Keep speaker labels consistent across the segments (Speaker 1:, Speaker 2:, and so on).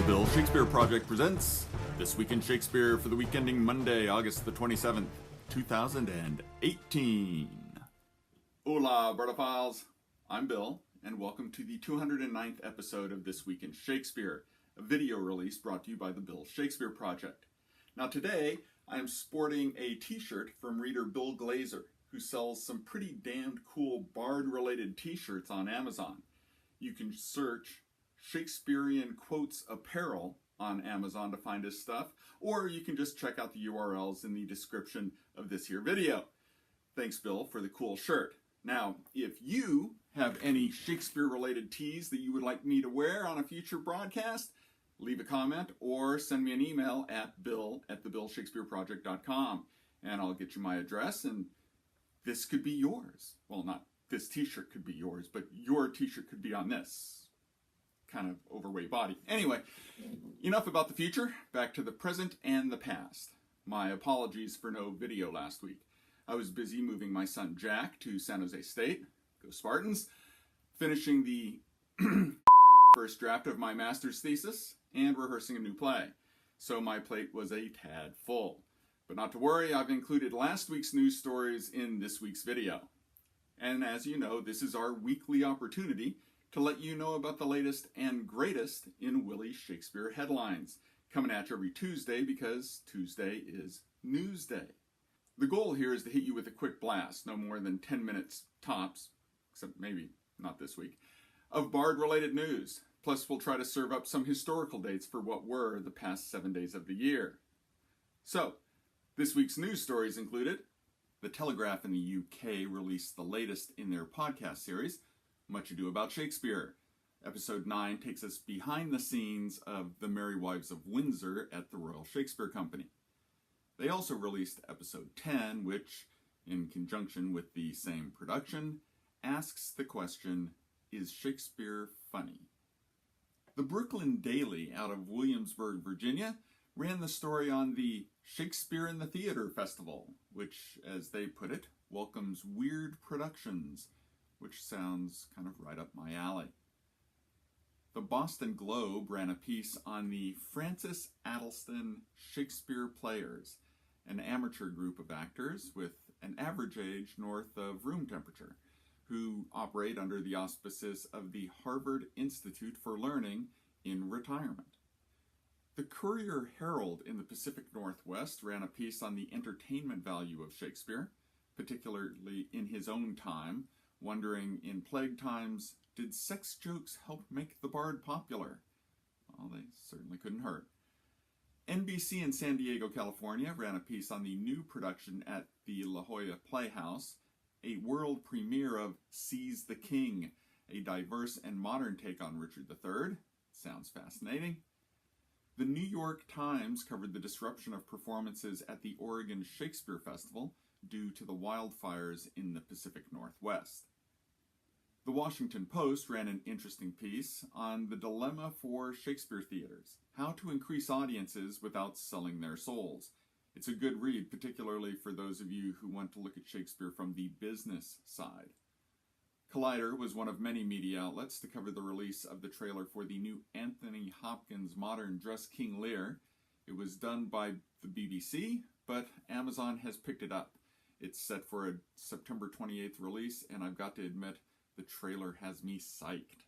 Speaker 1: The Bill Shakespeare Project presents This Week in Shakespeare for the week ending Monday, August the 27th, 2018. Hola, Bertophiles! I'm Bill, and welcome to the 209th episode of This Week in Shakespeare, a video release brought to you by the Bill Shakespeare Project. Now today, I am sporting a t-shirt from reader Bill Glaser, who sells some pretty damned cool bard-related t-shirts on Amazon. You can search Shakespearean quotes apparel on Amazon to find his stuff, or you can just check out the URLs in the description of this here video. Thanks, Bill, for the cool shirt. Now, if you have any Shakespeare-related tees that you would like me to wear on a future broadcast, leave a comment or send me an email at bill@thebillshakespeareproject.com, and I'll get you my address, and this could be yours. Well, not this t-shirt could be yours, but your t-shirt could be on this kind of overweight body. Anyway, enough about the future, back to the present and the past. My apologies for no video last week. I was busy moving my son Jack to San Jose State, go Spartans, finishing the first draft of my master's thesis, and rehearsing a new play. So my plate was a tad full. But not to worry, I've included last week's news stories in this week's video. And as you know, this is our weekly opportunity to let you know about the latest and greatest in Willie Shakespeare headlines, coming at you every Tuesday because Tuesday is News Day. The goal here is to hit you with a quick blast, no more than 10 minutes tops, except maybe not this week, of bard-related news. Plus, we'll try to serve up some historical dates for what were the past 7 days of the year. So, this week's news stories included: The Telegraph in the UK released the latest in their podcast series, Much Ado About Shakespeare. Episode 9 takes us behind the scenes of The Merry Wives of Windsor at the Royal Shakespeare Company. They also released Episode 10, which, in conjunction with the same production, asks the question, is Shakespeare funny? The Brooklyn Daily out of Williamsburg, Virginia, ran the story on the Shakespeare in the Theater Festival, which, as they put it, welcomes weird productions, which sounds kind of right up my alley. The Boston Globe ran a piece on the Francis Addleston Shakespeare Players, an amateur group of actors with an average age north of room temperature, who operate under the auspices of the Harvard Institute for Learning in retirement. The Courier-Herald in the Pacific Northwest ran a piece on the entertainment value of Shakespeare, particularly in his own time, wondering, in plague times, did sex jokes help make the bard popular? Well, they certainly couldn't hurt. NBC in San Diego, California ran a piece on the new production at the La Jolla Playhouse, a world premiere of Seize the King, a diverse and modern take on Richard III. Sounds fascinating. The New York Times covered the disruption of performances at the Oregon Shakespeare Festival due to the wildfires in the Pacific Northwest. The Washington Post ran an interesting piece on the dilemma for Shakespeare theaters, how to increase audiences without selling their souls. It's a good read, particularly for those of you who want to look at Shakespeare from the business side. Collider was one of many media outlets to cover the release of the trailer for the new Anthony Hopkins modern dress King Lear. It was done by the BBC, but Amazon has picked it up. It's set for a September 28th release, and I've got to admit, the trailer has me psyched.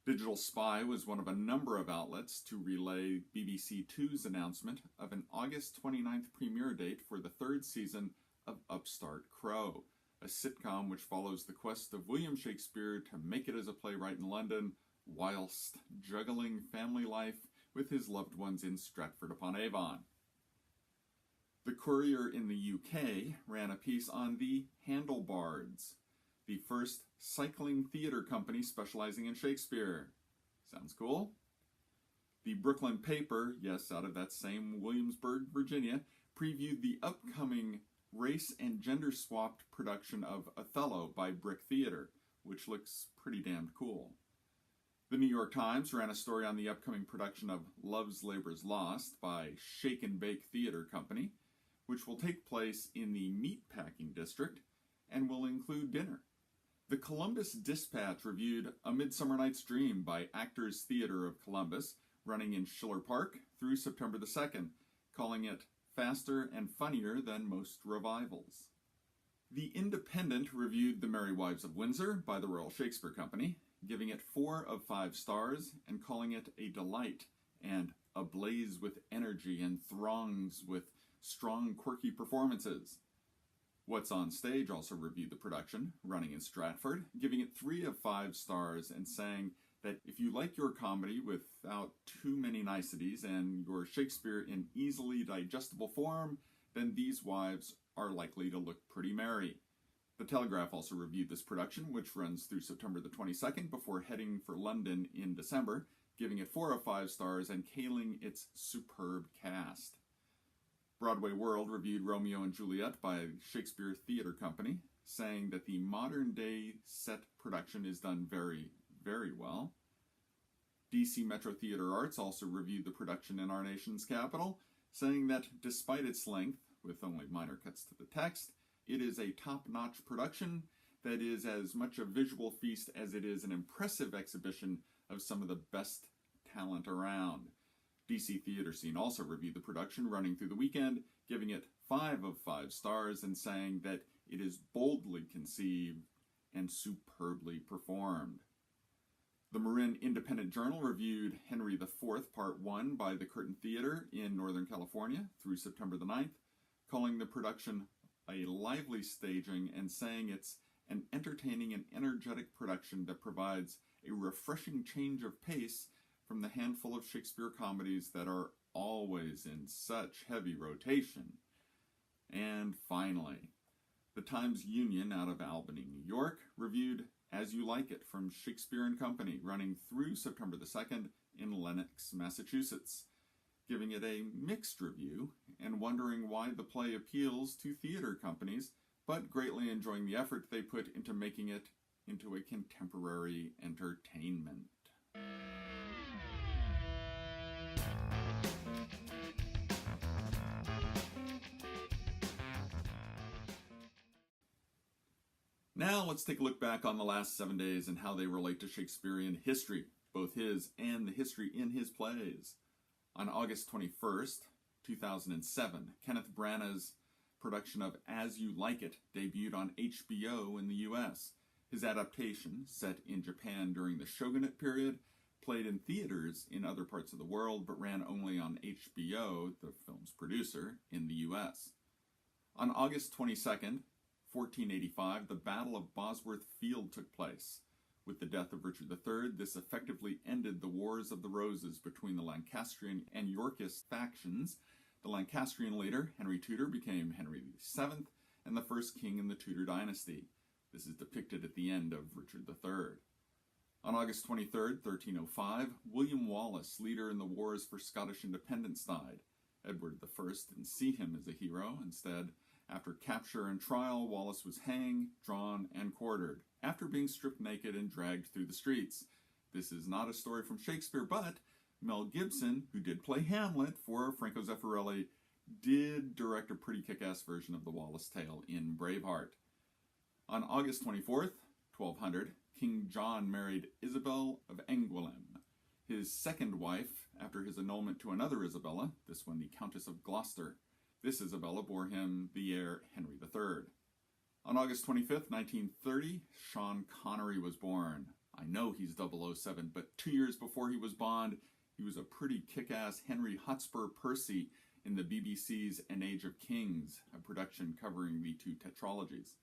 Speaker 1: Digital Spy was one of a number of outlets to relay BBC Two's announcement of an August 29th premiere date for the third season of Upstart Crow, a sitcom which follows the quest of William Shakespeare to make it as a playwright in London, whilst juggling family life with his loved ones in Stratford-upon-Avon. The Courier in the UK ran a piece on the Handlebards, the first cycling theater company specializing in Shakespeare. Sounds cool? The Brooklyn Paper, yes, out of that same Williamsburg, Virginia, previewed the upcoming race and gender-swapped production of Othello by Brick Theater, which looks pretty damned cool. The New York Times ran a story on the upcoming production of Love's Labour's Lost by Shake and Bake Theater Company, which will take place in the Meatpacking District and will include dinner. The Columbus Dispatch reviewed A Midsummer Night's Dream by Actors Theatre of Columbus, running in Schiller Park through September the 2nd, calling it faster and funnier than most revivals. The Independent reviewed The Merry Wives of Windsor by the Royal Shakespeare Company, giving it 4 of 5 stars and calling it a delight and ablaze with energy and throngs with strong, quirky performances. What's on Stage also reviewed the production, running in Stratford, giving it 3 of 5 stars and saying that if you like your comedy without too many niceties and your Shakespeare in easily digestible form, then these wives are likely to look pretty merry. The Telegraph also reviewed this production, which runs through September the 22nd before heading for London in December, giving it 4 of 5 stars and hailing its superb cast. Broadway World reviewed Romeo and Juliet by Shakespeare Theatre Company, saying that the modern-day set production is done very, very well. DC Metro Theatre Arts also reviewed the production in our nation's capital, saying that despite its length, with only minor cuts to the text, it is a top-notch production that is as much a visual feast as it is an impressive exhibition of some of the best talent around. DC Theatre Scene also reviewed the production running through the weekend, giving it 5 of 5 stars and saying that it is boldly conceived and superbly performed. The Marin Independent Journal reviewed Henry IV Part 1 by the Curtain Theatre in Northern California through September the 9th, calling the production a lively staging and saying it's an entertaining and energetic production that provides a refreshing change of pace from the handful of Shakespeare comedies that are always in such heavy rotation. And finally, the Times-Union out of Albany, New York, reviewed As You Like It from Shakespearean Company, running through September the 2nd in Lenox, Massachusetts, giving it a mixed review and wondering why the play appeals to theater companies, but greatly enjoying the effort they put into making it into a contemporary entertainment. Now let's take a look back on the last 7 days and how they relate to Shakespearean history, both his and the history in his plays. On August 21st, 2007, Kenneth Branagh's production of As You Like It debuted on HBO in the US. His adaptation, set in Japan during the Shogunate period, played in theaters in other parts of the world but ran only on HBO, the film's producer, in the US. On August 22nd, 1485, the Battle of Bosworth Field took place. With the death of Richard III, this effectively ended the Wars of the Roses between the Lancastrian and Yorkist factions. The Lancastrian leader, Henry Tudor, became Henry VII and the first king in the Tudor dynasty. This is depicted at the end of Richard III. On August 23rd, 1305, William Wallace, leader in the wars for Scottish independence, died. Edward I didn't see him as a hero. Instead, after capture and trial, Wallace was hanged, drawn, and quartered, after being stripped naked and dragged through the streets. This is not a story from Shakespeare, but Mel Gibson, who did play Hamlet for Franco Zeffirelli, did direct a pretty kick-ass version of the Wallace tale in Braveheart. On August 24th, 1200, King John married Isabel of Angoulême, his second wife after his annulment to another Isabella, this one the Countess of Gloucester. This Isabella bore him the heir Henry III. On August 25th, 1930, Sean Connery was born. I know he's 007, but 2 years before he was Bond, he was a pretty kick-ass Henry Hotspur Percy in the BBC's An Age of Kings, a production covering the two tetralogies.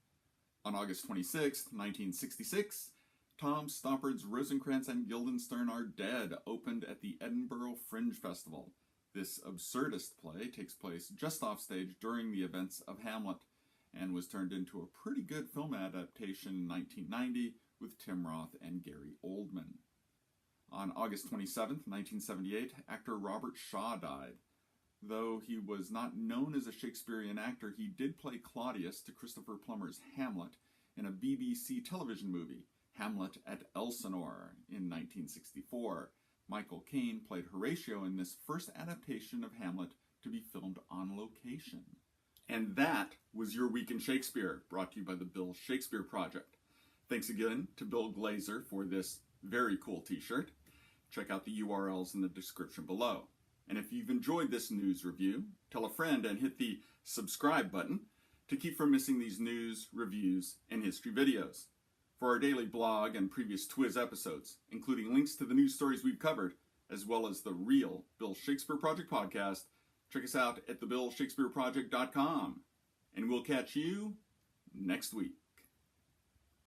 Speaker 1: On August 26th, 1966, Tom Stoppard's Rosencrantz and Guildenstern Are Dead opened at the Edinburgh Fringe Festival. This absurdist play takes place just off stage during the events of Hamlet and was turned into a pretty good film adaptation in 1990 with Tim Roth and Gary Oldman. On August 27th, 1978, actor Robert Shaw died. Though he was not known as a Shakespearean actor, he did play Claudius to Christopher Plummer's Hamlet in a BBC television movie, Hamlet at Elsinore, in 1964. Michael Caine played Horatio in this first adaptation of Hamlet to be filmed on location. And that was your Week in Shakespeare, brought to you by the Bill Shakespeare Project. Thanks again to Bill Glaser for this very cool t-shirt. check out the URLs in the description below. And if you've enjoyed this news review, tell a friend and hit the subscribe button to keep from missing these news, reviews, and history videos. For our daily blog and previous Twiz episodes, including links to the news stories we've covered, as well as the real Bill Shakespeare Project podcast, check us out at thebillshakespeareproject.com. And we'll catch you next week.